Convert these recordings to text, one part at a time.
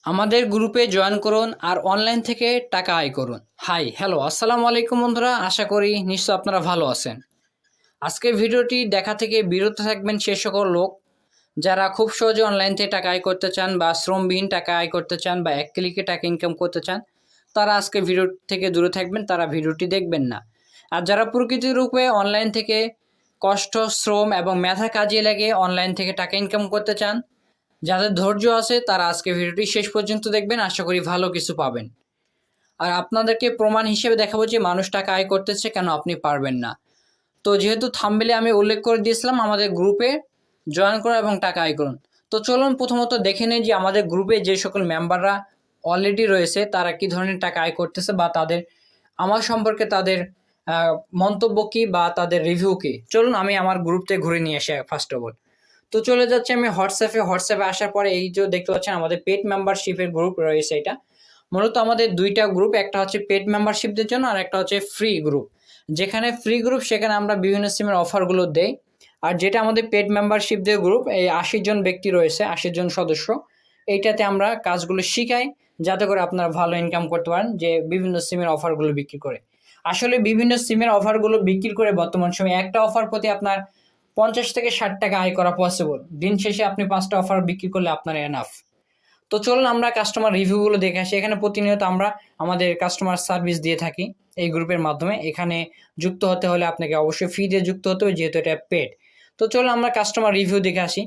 আমাদের গ্রুপে জয়েন করুন আর অনলাইন থেকে টাকা আয় করুন। হাই হ্যালো আসসালামু আলাইকুম বন্ধুরা, আশা করি নিশ্চয় আপনারা ভালো আছেন। আজকের ভিডিওটি দেখা থেকে বিরত থাকবেন সে সকল লোক যারা খুব সহজে অনলাইন থেকে টাকা আয় করতে চান বা শ্রমবিহীন টাকা আয় করতে চান বা এক ক্লিকে টাকা ইনকাম করতে চান। তারা আজকে ভিডিও থেকে দূরে থাকবেন, তারা ভিডিওটি দেখবেন না। আর যারা প্রকৃত রূপে অনলাইন থেকে কষ্ট, শ্রম এবং মেধা কাজে লাগিয়ে অনলাইন থেকে টাকা ইনকাম করতে চান, যাদের ধৈর্য আছে, তারা আজকে ভিডিওটি শেষ পর্যন্ত দেখবেন, আশা করি ভালো কিছু পাবেন। আর আপনাদেরকে প্রমাণ হিসেবে দেখাবো যে মানুষ টাকা আয় করতেছে, কেন আপনি পারবেন না। তো যেহেতু থাম্বনেলে আমি উল্লেখ করে দিয়েছিলাম আমাদের গ্রুপে জয়েন করুন এবং টাকা আয় করুন। তো চলুন প্রথমত দেখে নিই যে আমাদের গ্রুপে যে সকল মেম্বাররা অলরেডি রয়েছে তারা কী ধরনের টাকা আয় করতেছে বা তাদের আমার সম্পর্কে তাদের মন্তব্য কী বা তাদের রিভিউ কী। চলুন আমি আমার গ্রুপতে ঘুরে নিয়ে আসি ফার্স্ট অফ অল। তো চলে যাচ্ছে আমি হোয়াটসঅ্যাপে আসার পরে এই যে দেখতে পাচ্ছেন আমাদের পেড মেম্বারশিপের গ্রুপ রয়েছে। এটা মূলত আমাদের দুইটা গ্রুপ, একটা হচ্ছে পেড মেম্বারশিপদের জন্য আর একটা হচ্ছে ফ্রি গ্রুপ। যেখানে ফ্রি গ্রুপ সেখানে আমরা বিভিন্ন সিমের অফারগুলো দেই। আর যেটা আমাদের পেড মেম্বারশিপদের গ্রুপ, এই 80 জন ব্যক্তি রয়েছে, 80 জন সদস্য, এইটাতে আমরা কাজগুলো শিখাই যাতে করে আপনারা ভালো ইনকাম করতে পারেন, যে বিভিন্ন সিমের অফারগুলো বিক্রি করে। আসলে বিভিন্ন সিমের অফারগুলো বিক্রি করে বর্তমান সময়ে একটা অফার প্রতি আপনার 50 থেকে 60 টাকা আয় করা পসিবল। দিন শেষে আপনি 5টা অফার বিক্রি করলে আপনার এনাফ। তো চলুন আমরা কাস্টমার রিভিউগুলো দেখে আসি। এখানে প্রতিনিয়ত আমরা আমাদের কাস্টমার সার্ভিস দিয়ে থাকি এই গ্রুপের মাধ্যমে। এখানে যুক্ত হতে হলে আপনাকে অবশ্যই ফি দিয়ে যুক্ত হতে হবে, যেহেতু এটা পেড। তো চলুন আমরা কাস্টমার রিভিউ দেখে আসি।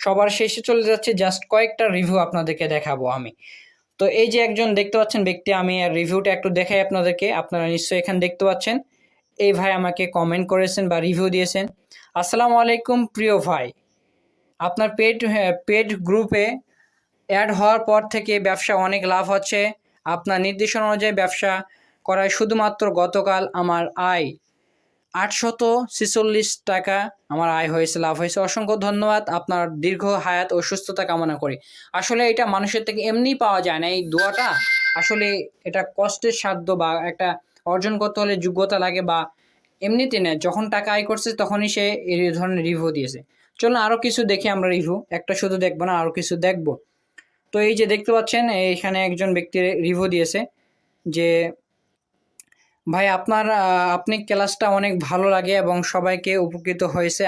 সবার শেষে চলে যাচ্ছে, জাস্ট কয়েকটা রিভিউ আপনাদেরকে দেখাবো আমি। তো এই যে একজন দেখতে পাচ্ছেন ব্যক্তি, আমি রিভিউটা একটু দেখাই আপনাদেরকে। আপনারা নিশ্চয়ই এখানে দেখতে পাচ্ছেন, এই ভাই আমাকে কমেন্ট করেছেন বা রিভিউ দিয়েছেন। আসসালামু আলাইকুম প্রিয় ভাই, আপনার পেড গ্রুপে অ্যাড হওয়ার পর থেকে ব্যবসা অনেক লাভ হচ্ছে। আপনার নির্দেশনা অনুযায়ী ব্যবসা করায় শুধুমাত্র গতকাল আমার আয় 846 টাকা আমার আয় হয়েছে, লাভ হয়েছে। অসংখ্য ধন্যবাদ, আপনার দীর্ঘ হায়াত ও সুস্থতা কামনা করি। আসলে এটা মানুষের থেকে এমনি পাওয়া যায় না, এই দোয়াটা আসলে এটা কষ্টের সাধ্য বা একটা অর্জন করতে হলে যোগ্যতা লাগে, বা এমনিতে না, যখন টাকা আয় করছে তখনই সে এই ধরনের রিভিউ দিয়েছে। চলুন আরও কিছু দেখি আমরা রিভিউ, একটা শুধু দেখবো না, আরও কিছু দেখবো। তো এই যে দেখতে পাচ্ছেন এইখানে একজন ব্যক্তির রিভিউ দিয়েছে যে ভাই আপনি ক্লাসটা অনেক ভালো লাগে এবং সবাইকে উপকৃত হয়েছে,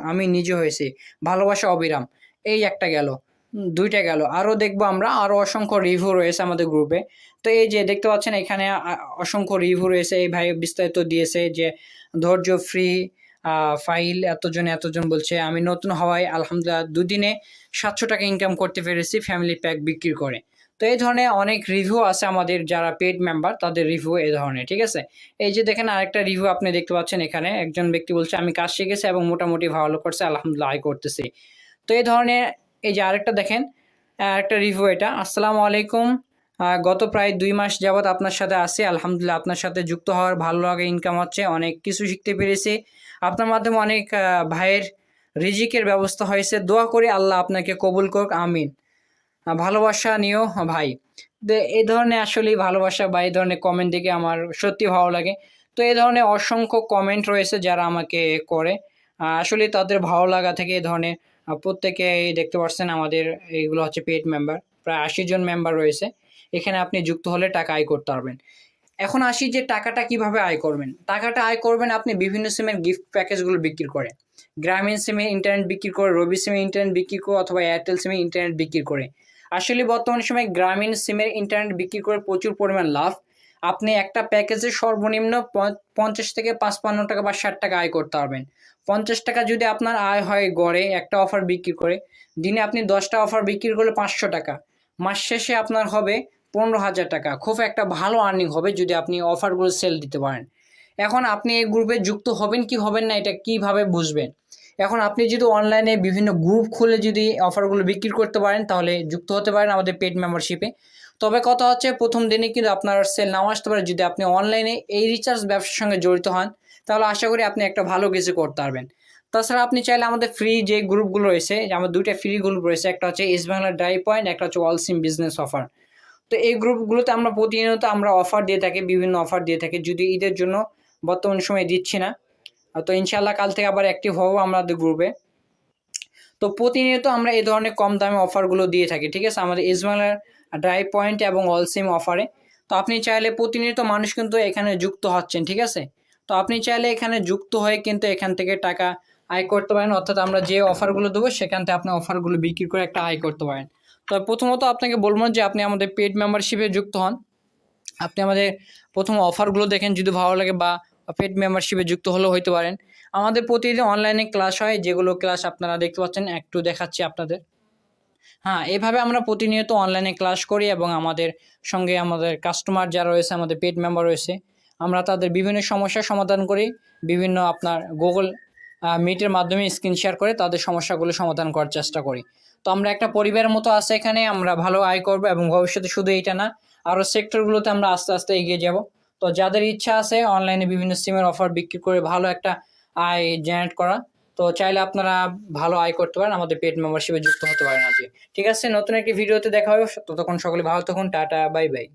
আমি নিজে হয়েছি, ভালোবাসা অবিরাম। এই একটা গেল, দুইটা গেল, আরও দেখবো আমরা, আরও অসংখ্য রিভিউ রয়েছে আমাদের গ্রুপে। তো এই যে দেখতে পাচ্ছেন এখানে অসংখ্য রিভিউ রয়েছে। এই ভাই বিস্তারিত দিয়েছে যে ধৈর্য ফ্রি ফাইল, এতজন বলছে আমি নতুন হওয়ায় আলহামদুলিল্লাহ দুদিনে 700 টাকা ইনকাম করতে পেরেছি ফ্যামিলি প্যাক বিক্রি করে। তো এই ধরনের অনেক রিভিউ আছে আমাদের যারা পেড মেম্বার, তাদের রিভিউ এই ধরনের, ঠিক আছে। এই যে দেখেন আরেকটা রিভিউ আপনি দেখতে পাচ্ছেন, এখানে একজন ব্যক্তি বলছে আমি কাজ শিখেছি এবং মোটামুটি ভালো করছে, আলহামদুলিল্লাহ আয় করতেছি। তো এই ধরনের এই যে আরেকটা দেখেন, আরেকটা রিভিউ এটা, আসসালামু আলাইকুম, গত প্রায় 2 মাস যাবৎ আপনার সাথে আছি, আলহামদুলিল্লাহ আপনার সাথে যুক্ত হওয়ার ভালো লাগে, ইনকাম হচ্ছে, অনেক কিছু শিখতে পেরেছি আপনার মাধ্যমে, অনেক ভাইয়ের রিজিকের ব্যবস্থা হয়েছে, দোয়া করি আল্লাহ আপনাকে কবুল করুক, আমিন। ভালোবাসা নিও ভাই। তো এই ধরনের আসলেই ভালোবাসা বা এই ধরনের কমেন্ট দেখে আমার সত্যি ভালো লাগে। তো এই ধরনের অসংখ্য কমেন্ট রয়েছে যারা আমাকে করে, আসলে তাদের ভালো লাগা থেকে এই ধরনের প্রত্যেকে দেখতে পাচ্ছেন আমাদের এইগুলো হচ্ছে পেড মেম্বার, প্রায় 80 জন মেম্বার রয়েছে। এখানে আপনি যুক্ত হলে টাকা আয় করতে পারবেন। এখন আসি যে টাকাটা কিভাবে আয় করবেন। টাকাটা আয় করবেন আপনি বিভিন্ন সিমের গিফট প্যাকেজগুলো বিক্রি করে, গ্রামীণ সিমে ইন্টারনেট বিক্রি করে, রবি সিমে ইন্টারনেট বিক্রি করে, অথবা এয়ারটেল সিমে ইন্টারনেট বিক্রি করে। আসলে বর্তমান সময়ে গ্রামীণ সিমের ইন্টারনেট বিক্রি করে প্রচুর পরিমাণ লাভ। আপনি একটা প্যাকেজে সর্বনিম্ন 50 থেকে 55 টাকা বা 60 টাকা আয় করতে পারবেন। 50 টাকা যদি আপনার আয় হয় গড়ে একটা অফার বিক্রি করে, দিনে আপনি 10টা অফার বিক্রি করলে 500 টাকা, মাস শেষে আপনার হবে 15,000 টাকা। খুব একটা ভালো আর্নিং হবে যদি আপনি অফারগুলো সেল দিতে পারেন। এখন আপনি এই গ্রুপে যুক্ত হবেন কি হবেন না, এটা কিভাবে বুঝবেন? এখন আপনি যদি অনলাইনে বিভিন্ন গ্রুপ খুলে যদি অফারগুলো বিক্রি করতে পারেন, তাহলে যুক্ত হতে পারেন আমাদের পেড মেম্বারশিপে। তবে কথা হচ্ছে প্রথম দিনে কিন্তু আপনার সেল নাও আসতে পারে। যদি আপনি অনলাইনে এই রিচার্জ ব্যবসার সঙ্গে জড়িত হন, তাহলে আশা করি আপনি একটা ভালো কিছু করতে পারবেন। তাছাড়া আপনি চাইলে আমাদের ফ্রি যে গ্রুপগুলো রয়েছে, আমার দুইটা ফ্রি গ্রুপ রয়েছে, একটা হচ্ছে বাংলা ড্রাই পয়েন্ট, একটা হচ্ছে অল সিম বিজনেস অফার। তো এই গ্রুপগুলোতে আমরা প্রতিনিয়ত আমরা অফার দিয়ে থাকি, বিভিন্ন অফার দিয়ে থাকি, যদি ঈদের জন্য বর্তমান সময়ে দিচ্ছি না। তো ইনশাল্লাহ কাল থেকে আবার অ্যাক্টিভ হবো আমাদের গ্রুপে। তো প্রতিনিয়ত আমরা এই ধরনের কম দামে অফারগুলো দিয়ে থাকি, ঠিক আছে। আমাদের বাংলার ড্রাই পয়েন্ট এবং অল সিম অফারে। তো আপনি চাইলে প্রতিনিয়ত মানুষ কিন্তু এখানে যুক্ত হচ্ছেন, ঠিক আছে? তো আপনি চাইলে এখানে যুক্ত হয়ে কিন্তু এখান থেকে টাকা আয় করতে পারেন, অর্থাৎ আমরা যে অফারগুলো দেবো সেখান থেকে আপনি অফারগুলো বিক্রি করে একটা আয় করতে পারেন। তো প্রথমত আপনাকে বলবো যে আপনি আমাদের পেড মেম্বারশিপে যুক্ত হন। আপনি আমাদের প্রথম অফারগুলো দেখেন, যদি ভালো লাগে বা পেড মেম্বারশিপে যুক্ত হলেও হইতে পারেন। আমাদের প্রতিদিন অনলাইনে ক্লাস হয়, যেগুলো ক্লাস আপনারা দেখতে পাচ্ছেন, একটু দেখাচ্ছি আপনাদের। হ্যাঁ, এভাবে আমরা প্রতিনিয়ত অনলাইনে ক্লাস করি এবং আমাদের সঙ্গে আমাদের কাস্টমার যারা রয়েছে, আমাদের পেড মেম্বার রয়েছে, আমরা তাদের বিভিন্ন সমস্যার সমাধান করি। বিভিন্ন আপনার গুগল মিটের মাধ্যমে স্ক্রিন শেয়ার করে তাদের সমস্যাগুলো সমাধান করার চেষ্টা করি। তো আমরা একটা পরিবারের মতো আছে এখানে, আমরা ভালো আয় করবো এবং ভবিষ্যতে শুধু এইটা না, আরও সেক্টরগুলোতে আমরা আস্তে আস্তে এগিয়ে যাব। তো যাদের ইচ্ছা আছে অনলাইনে বিভিন্ন সিমের অফার বিক্রি করে ভালো একটা আয় জেনারেট করা, তো চাইলে আপনারা ভালো আয় করতে পারেন, আমাদের পেড মেম্বারশিপে যুক্ত হতে পারেন আজকে। ঠিক আছে, নতুন একটি ভিডিওতে দেখা হবে। ততক্ষণ সকলে ভালো থাকুন। Tata, bye bye.